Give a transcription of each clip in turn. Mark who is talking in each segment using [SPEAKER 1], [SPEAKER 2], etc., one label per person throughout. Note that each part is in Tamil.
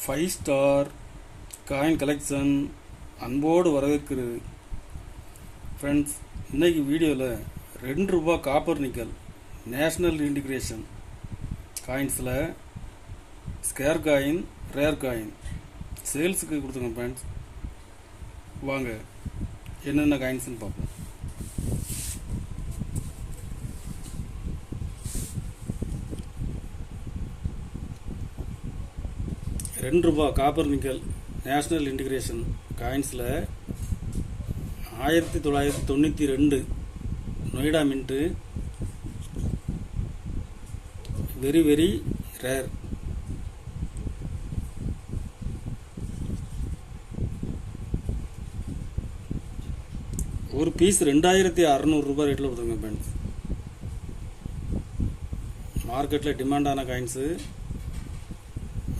[SPEAKER 1] ஃபைவ் ஸ்டார் காயின் கலெக்ஷன் அன்போடு வரவேற்கிறது. ஃப்ரெண்ட்ஸ், இன்றைக்கி வீடியோவில் ₹2 காப்பர் நிக்கல் நேஷ்னல் இன்டிகிரேஷன் காயின்ஸில் ஸ்கேர் காயின், ரேர் காயின் சேல்ஸுக்கு கொடுத்துங்க. ஃப்ரெண்ட்ஸ், வாங்க என்னென்ன காயின்ஸ்னு பார்ப்போம். ₹2 காப்பர் நிக்கல் நேஷ்னல் இன்டிகிரேஷன் காயின்ஸில் 1992 Noida mint, very very rare. ஒரு பீஸ் ₹2600 ரேட்டில் கொடுத்துருங்க. ஃப்ரெண்ட்ஸ், மார்க்கெட்டில் டிமாண்டான காயின்ஸு.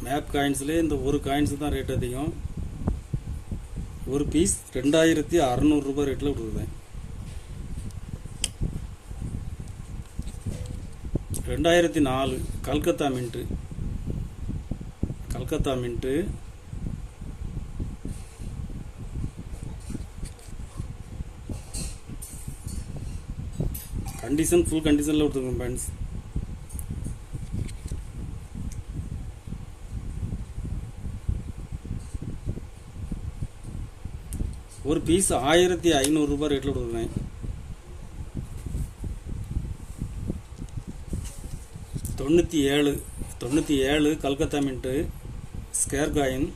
[SPEAKER 1] மேப் காயின்ஸ்லேயே இந்த ஒரு காயின்ஸு தான் ரேட் அதிகம். ஒரு பீஸ் ₹2600 ரேட்டில் கொடுக்குறேன். 2004 கல்கத்தா மின்ட்டு கண்டிஷன் ஃபுல் கண்டிஷனில் கொடுத்துருக்கோம். ஃப்ரெண்ட்ஸ், ஒரு பீஸ் ₹1500 ரேட்டில் கொடுக்குறேன். 97 கல்கத்தா மின்ட்டு ஸ்கேர் காயின்.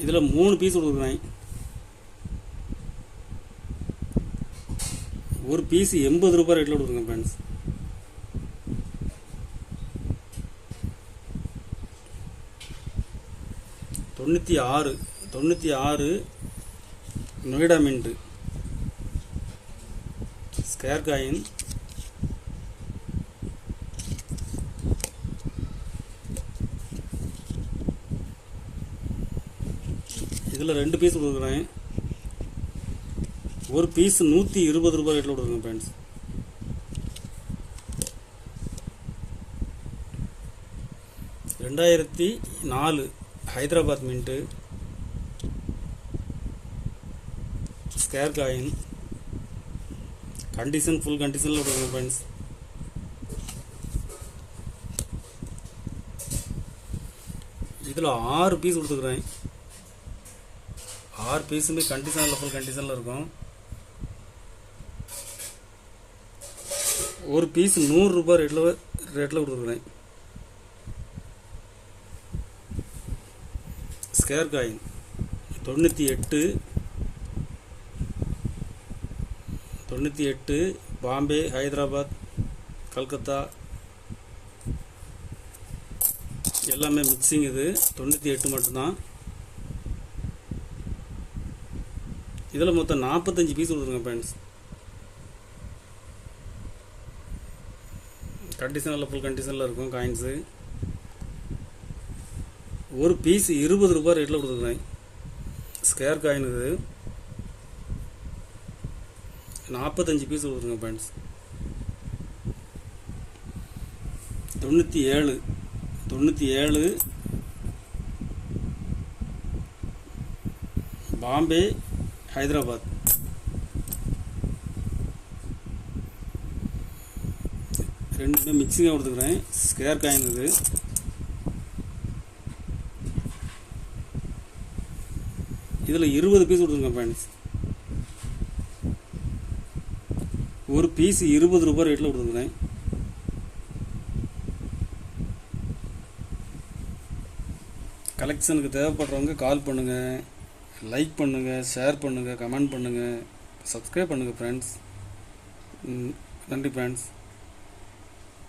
[SPEAKER 1] இதில் 3 பீஸ் கொடுக்குறேன். ஒரு பீஸ் ₹80 ரேட்டில் கொடுக்குறேன். ஃப்ரெண்ட்ஸ், தொண்ணூற்றி ஆறு நொய்டா மின்ட்டு ஸ்கேர் காயின். இதில் 2 பீஸ் கொடுக்குறேன். ஒரு பீஸ் ₹120 ரேட்டில் கொடுக்குறேன். Friends, ₹2004 Hyderabad mint square coin. Condition full கண்டிஷனில் கொடுக்குறேன். ஃப்ரெண்ட்ஸ், இதில் 6 பீஸ் கொடுத்துக்கிறேன். 6 பீஸுமே கண்டிஷனில் ஃபுல் கண்டிஷனில் இருக்கும். ஒரு பீஸ் ₹100 ரேட்டில் கொடுத்துக்கிறேன். ஸ்கேர் காயின் 98 பாம்பே, ஹைதராபாத், கல்கத்தா எல்லாமே மிக்சிங். இது 98 மட்டும்தான். இதில் மொத்தம் 45 பீஸ் கொடுத்துருங்க. ஃப்ரெண்ட்ஸ், கண்டிஷனில் ஃபுல் கண்டிஷனில் இருக்கும் காயின்ஸு. ஒரு பீஸ் ₹20 ரேட்டில் கொடுத்துருக்கேன். ஸ்கேர் காயின் இது 45 பீஸ் கொடுத்துருங்க. ஃப்ரெண்ட்ஸ், 97 பாம்பே, ஹைதராபாத் ரெண்டுமே மிக்சிங்காக கொடுத்துக்கிறேன். ஸ்கேர் காயின் இது. இதில் 20 பீஸ் கொடுத்துருங்க. ஃப்ரெண்ட்ஸ், ஒரு பீஸ் ₹20 ரேட்டில் கொடுத்துருக்குறேன். கலெக்ஷனுக்கு தேவைப்படுறவங்க கால் பண்ணுங்கள், லைக் பண்ணுங்கள், ஷேர் பண்ணுங்கள், கமெண்ட் பண்ணுங்கள், சப்ஸ்கிரைப் பண்ணுங்கள். ஃப்ரெண்ட்ஸ், நன்றி ஃப்ரெண்ட்ஸ்.